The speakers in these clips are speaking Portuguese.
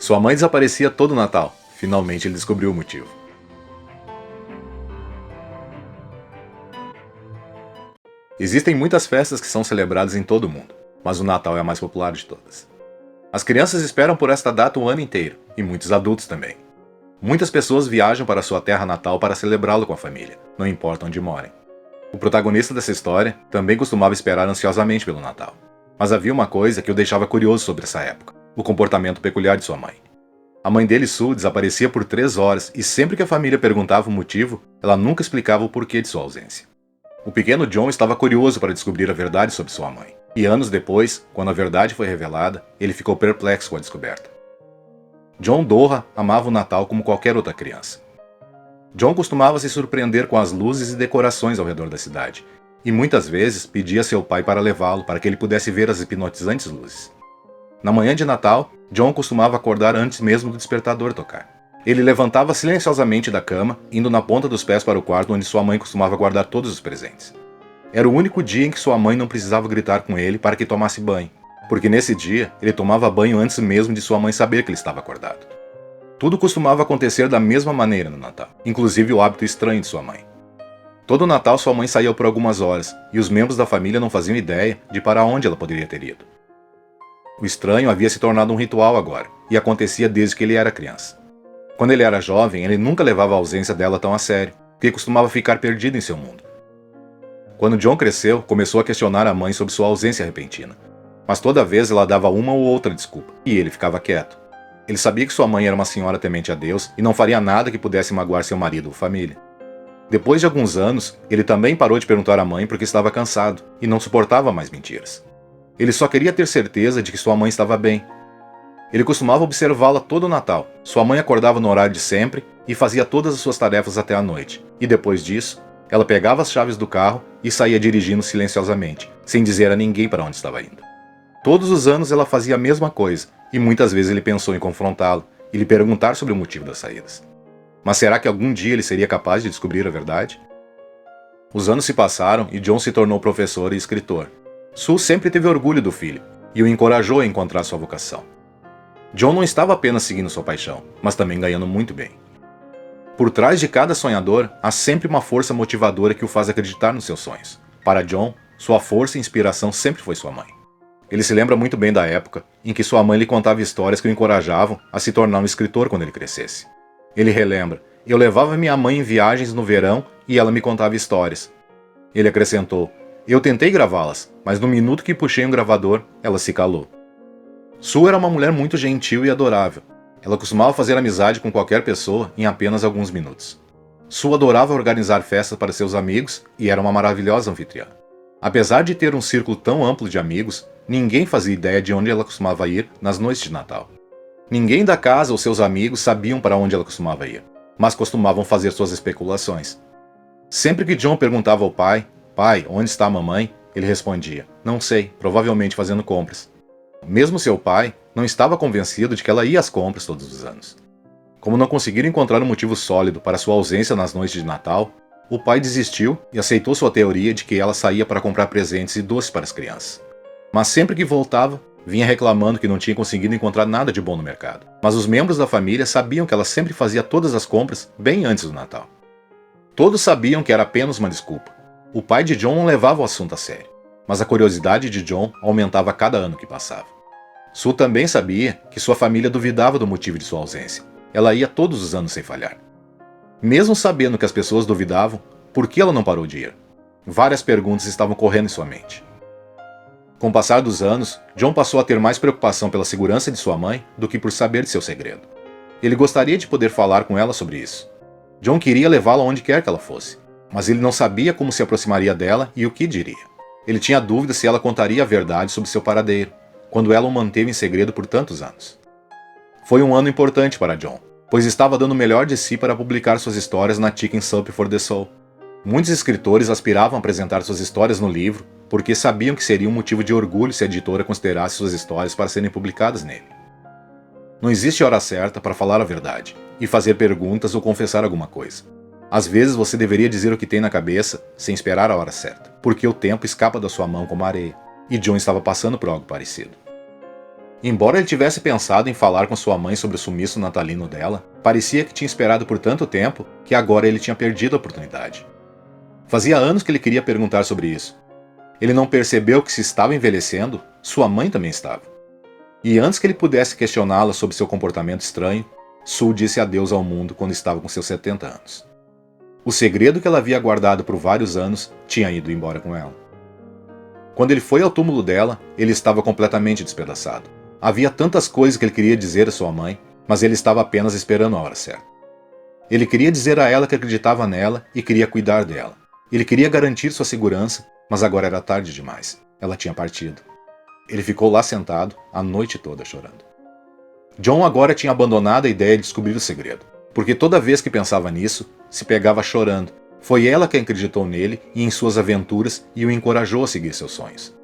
Sua mãe desaparecia todo Natal. Finalmente ele descobriu o motivo. Existem muitas festas que são celebradas em todo o mundo, mas o Natal é a mais popular de todas. As crianças esperam por esta data o ano inteiro, e muitos adultos também. Muitas pessoas viajam para sua terra natal para celebrá-lo com a família, não importa onde morem. O protagonista dessa história também costumava esperar ansiosamente pelo Natal. Mas havia uma coisa que o deixava curioso sobre essa época: o comportamento peculiar de sua mãe. A mãe dele, Sue, desaparecia por 3 horas e sempre que a família perguntava o motivo, ela nunca explicava o porquê de sua ausência. O pequeno John estava curioso para descobrir a verdade sobre sua mãe. E anos depois, quando a verdade foi revelada, ele ficou perplexo com a descoberta. John Doerr amava o Natal como qualquer outra criança. John costumava se surpreender com as luzes e decorações ao redor da cidade, e muitas vezes pedia a seu pai para levá-lo para que ele pudesse ver as hipnotizantes luzes. Na manhã de Natal, John costumava acordar antes mesmo do despertador tocar. Ele levantava silenciosamente da cama, indo na ponta dos pés para o quarto onde sua mãe costumava guardar todos os presentes. Era o único dia em que sua mãe não precisava gritar com ele para que tomasse banho, porque nesse dia ele tomava banho antes mesmo de sua mãe saber que ele estava acordado. Tudo costumava acontecer da mesma maneira no Natal, inclusive o hábito estranho de sua mãe. Todo Natal sua mãe saía por algumas horas, e os membros da família não faziam ideia de para onde ela poderia ter ido. O estranho havia se tornado um ritual agora, e acontecia desde que ele era criança. Quando ele era jovem, ele nunca levava a ausência dela tão a sério, porque costumava ficar perdido em seu mundo. Quando John cresceu, começou a questionar a mãe sobre sua ausência repentina. Mas toda vez ela dava uma ou outra desculpa, e ele ficava quieto. Ele sabia que sua mãe era uma senhora temente a Deus e não faria nada que pudesse magoar seu marido ou família. Depois de alguns anos, ele também parou de perguntar à mãe porque estava cansado e não suportava mais mentiras. Ele só queria ter certeza de que sua mãe estava bem. Ele costumava observá-la todo o Natal. Sua mãe acordava no horário de sempre e fazia todas as suas tarefas até a noite. E depois disso, ela pegava as chaves do carro e saía dirigindo silenciosamente, sem dizer a ninguém para onde estava indo. Todos os anos ela fazia a mesma coisa, e muitas vezes ele pensou em confrontá-lo e lhe perguntar sobre o motivo das saídas. Mas será que algum dia ele seria capaz de descobrir a verdade? Os anos se passaram e John se tornou professor e escritor. Sue sempre teve orgulho do filho e o encorajou a encontrar sua vocação. John não estava apenas seguindo sua paixão, mas também ganhando muito bem. Por trás de cada sonhador, há sempre uma força motivadora que o faz acreditar nos seus sonhos. Para John, sua força e inspiração sempre foi sua mãe. Ele se lembra muito bem da época em que sua mãe lhe contava histórias que o encorajavam a se tornar um escritor quando ele crescesse. Ele relembra: "Eu levava minha mãe em viagens no verão e ela me contava histórias." Ele acrescentou: "Eu tentei gravá-las, mas no minuto que puxei um gravador, ela se calou." Sue era uma mulher muito gentil e adorável. Ela costumava fazer amizade com qualquer pessoa em apenas alguns minutos. Sue adorava organizar festas para seus amigos e era uma maravilhosa anfitriã. Apesar de ter um círculo tão amplo de amigos, ninguém fazia ideia de onde ela costumava ir nas noites de Natal. Ninguém da casa ou seus amigos sabiam para onde ela costumava ir, mas costumavam fazer suas especulações. Sempre que John perguntava ao pai: "Pai, onde está a mamãe?", ele respondia: "Não sei, provavelmente fazendo compras." Mesmo seu pai não estava convencido de que ela ia às compras todos os anos. Como não conseguiram encontrar um motivo sólido para sua ausência nas noites de Natal, o pai desistiu e aceitou sua teoria de que ela saía para comprar presentes e doces para as crianças. Mas sempre que voltava, vinha reclamando que não tinha conseguido encontrar nada de bom no mercado. Mas os membros da família sabiam que ela sempre fazia todas as compras bem antes do Natal. Todos sabiam que era apenas uma desculpa. O pai de John não levava o assunto a sério, mas a curiosidade de John aumentava a cada ano que passava. Sue também sabia que sua família duvidava do motivo de sua ausência. Ela ia todos os anos sem falhar. Mesmo sabendo que as pessoas duvidavam, por que ela não parou de ir? Várias perguntas estavam correndo em sua mente. Com o passar dos anos, John passou a ter mais preocupação pela segurança de sua mãe do que por saber de seu segredo. Ele gostaria de poder falar com ela sobre isso. John queria levá-la onde quer que ela fosse, mas ele não sabia como se aproximaria dela e o que diria. Ele tinha dúvida se ela contaria a verdade sobre seu paradeiro, quando ela o manteve em segredo por tantos anos. Foi um ano importante para John, pois estava dando o melhor de si para publicar suas histórias na Chicken Soup for the Soul. Muitos escritores aspiravam a apresentar suas histórias no livro, porque sabiam que seria um motivo de orgulho se a editora considerasse suas histórias para serem publicadas nele. Não existe hora certa para falar a verdade, e fazer perguntas ou confessar alguma coisa. Às vezes você deveria dizer o que tem na cabeça, sem esperar a hora certa, porque o tempo escapa da sua mão como areia, e John estava passando por algo parecido. Embora ele tivesse pensado em falar com sua mãe sobre o sumiço natalino dela, parecia que tinha esperado por tanto tempo que agora ele tinha perdido a oportunidade. Fazia anos que ele queria perguntar sobre isso. Ele não percebeu que se estava envelhecendo, sua mãe também estava. E antes que ele pudesse questioná-la sobre seu comportamento estranho, Sue disse adeus ao mundo quando estava com seus 70 anos. O segredo que ela havia guardado por vários anos tinha ido embora com ela. Quando ele foi ao túmulo dela, ele estava completamente despedaçado. Havia tantas coisas que ele queria dizer à sua mãe, mas ele estava apenas esperando a hora certa. Ele queria dizer a ela que acreditava nela e queria cuidar dela. Ele queria garantir sua segurança, mas agora era tarde demais. Ela tinha partido. Ele ficou lá sentado, a noite toda chorando. John agora tinha abandonado a ideia de descobrir o segredo, porque toda vez que pensava nisso, se pegava chorando. Foi ela quem acreditou nele e em suas aventuras e o encorajou a seguir seus sonhos.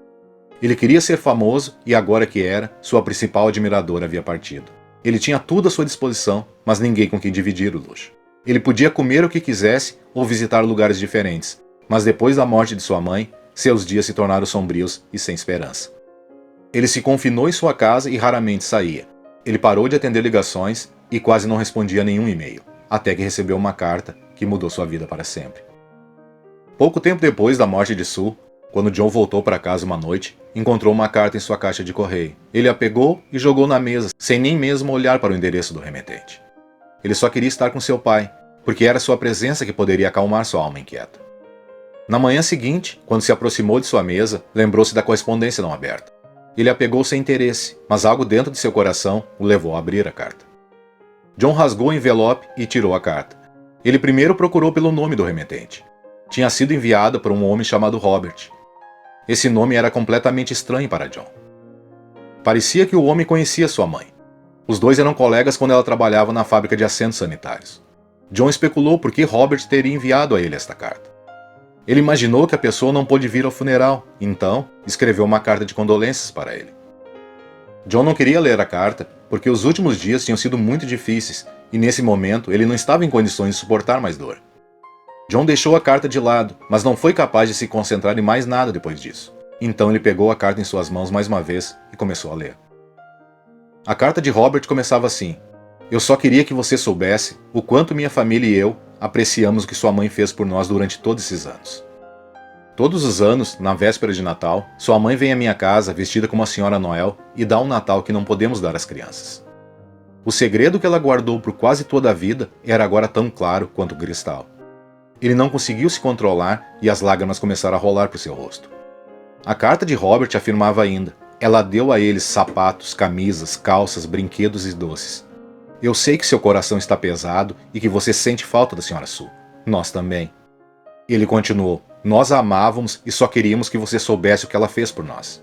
Ele queria ser famoso e agora que era, sua principal admiradora havia partido. Ele tinha tudo à sua disposição, mas ninguém com quem dividir o luxo. Ele podia comer o que quisesse ou visitar lugares diferentes, mas depois da morte de sua mãe, seus dias se tornaram sombrios e sem esperança. Ele se confinou em sua casa e raramente saía. Ele parou de atender ligações e quase não respondia a nenhum e-mail, até que recebeu uma carta que mudou sua vida para sempre. Pouco tempo depois da morte de Sue, quando John voltou para casa uma noite, encontrou uma carta em sua caixa de correio. Ele a pegou e jogou na mesa, sem nem mesmo olhar para o endereço do remetente. Ele só queria estar com seu pai, porque era sua presença que poderia acalmar sua alma inquieta. Na manhã seguinte, quando se aproximou de sua mesa, lembrou-se da correspondência não aberta. Ele a pegou sem interesse, mas algo dentro de seu coração o levou a abrir a carta. John rasgou o envelope e tirou a carta. Ele primeiro procurou pelo nome do remetente. Tinha sido enviada por um homem chamado Robert. Esse nome era completamente estranho para John. Parecia que o homem conhecia sua mãe. Os dois eram colegas quando ela trabalhava na fábrica de assentos sanitários. John especulou por que Robert teria enviado a ele esta carta. Ele imaginou que a pessoa não pôde vir ao funeral, então escreveu uma carta de condolências para ele. John não queria ler a carta porque os últimos dias tinham sido muito difíceis e nesse momento ele não estava em condições de suportar mais dor. John deixou a carta de lado, mas não foi capaz de se concentrar em mais nada depois disso. Então ele pegou a carta em suas mãos mais uma vez e começou a ler. A carta de Robert começava assim: "Eu só queria que você soubesse o quanto minha família e eu apreciamos o que sua mãe fez por nós durante todos esses anos. Todos os anos, na véspera de Natal, sua mãe vem à minha casa vestida como a Senhora Noel e dá um Natal que não podemos dar às crianças. O segredo que ela guardou por quase toda a vida era agora tão claro quanto o cristal. Ele não conseguiu se controlar e as lágrimas começaram a rolar por seu rosto. A carta de Robert afirmava ainda: ela deu a eles sapatos, camisas, calças, brinquedos e doces. Eu sei que seu coração está pesado e que você sente falta da Sra. Sue. Nós também. Ele continuou: nós a amávamos e só queríamos que você soubesse o que ela fez por nós.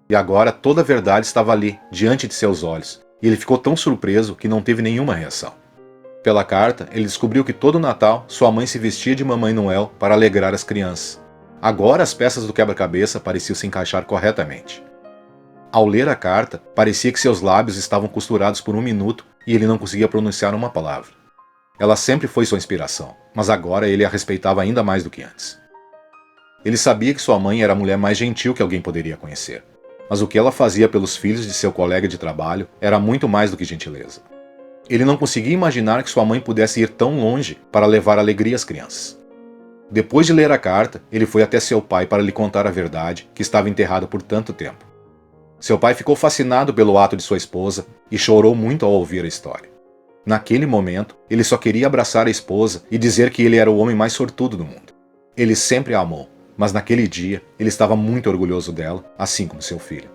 E agora toda a verdade estava ali, diante de seus olhos, e ele ficou tão surpreso que não teve nenhuma reação. Pela carta, ele descobriu que todo Natal sua mãe se vestia de Mamãe Noel para alegrar as crianças. Agora as peças do quebra-cabeça pareciam se encaixar corretamente. Ao ler a carta, parecia que seus lábios estavam costurados por um minuto e ele não conseguia pronunciar uma palavra. Ela sempre foi sua inspiração, mas agora ele a respeitava ainda mais do que antes. Ele sabia que sua mãe era a mulher mais gentil que alguém poderia conhecer, mas o que ela fazia pelos filhos de seu colega de trabalho era muito mais do que gentileza. Ele não conseguia imaginar que sua mãe pudesse ir tão longe para levar alegria às crianças. Depois de ler a carta, ele foi até seu pai para lhe contar a verdade que estava enterrada por tanto tempo. Seu pai ficou fascinado pelo ato de sua esposa e chorou muito ao ouvir a história. Naquele momento, ele só queria abraçar a esposa e dizer que ele era o homem mais sortudo do mundo. Ele sempre a amou, mas naquele dia ele estava muito orgulhoso dela, assim como seu filho.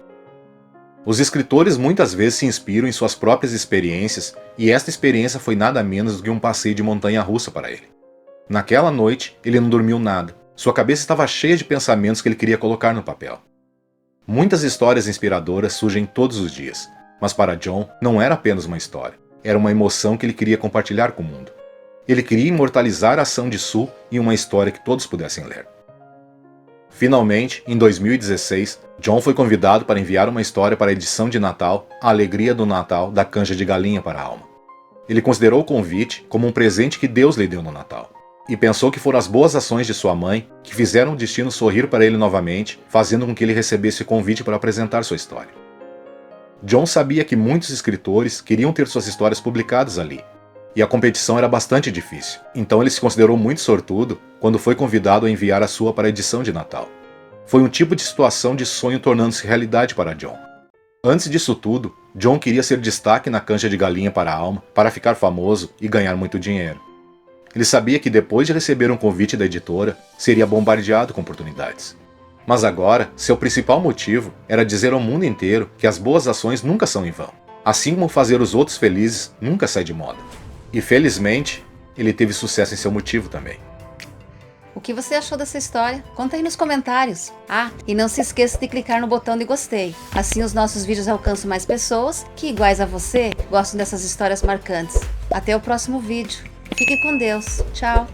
Os escritores muitas vezes se inspiram em suas próprias experiências e esta experiência foi nada menos do que um passeio de montanha-russa para ele. Naquela noite, ele não dormiu nada. Sua cabeça estava cheia de pensamentos que ele queria colocar no papel. Muitas histórias inspiradoras surgem todos os dias, mas para John não era apenas uma história, era uma emoção que ele queria compartilhar com o mundo. Ele queria imortalizar a ação de Sue em uma história que todos pudessem ler. Finalmente, em 2016, John foi convidado para enviar uma história para a edição de Natal, A Alegria do Natal, da Canja de Galinha para a Alma. Ele considerou o convite como um presente que Deus lhe deu no Natal. E pensou que foram as boas ações de sua mãe que fizeram o destino sorrir para ele novamente, fazendo com que ele recebesse o convite para apresentar sua história. John sabia que muitos escritores queriam ter suas histórias publicadas ali, e a competição era bastante difícil, então ele se considerou muito sortudo quando foi convidado a enviar a sua para a edição de Natal. Foi um tipo de situação de sonho tornando-se realidade para John. Antes disso tudo, John queria ser destaque na canja de galinha para a alma, para ficar famoso e ganhar muito dinheiro. Ele sabia que depois de receber um convite da editora, seria bombardeado com oportunidades. Mas agora, seu principal motivo era dizer ao mundo inteiro que as boas ações nunca são em vão, assim como fazer os outros felizes nunca sai de moda. E felizmente, ele teve sucesso em seu motivo também. O que você achou dessa história? Conta aí nos comentários. Ah, e não se esqueça de clicar no botão de gostei. Assim os nossos vídeos alcançam mais pessoas que, iguais a você, gostam dessas histórias marcantes. Até o próximo vídeo. Fique com Deus. Tchau.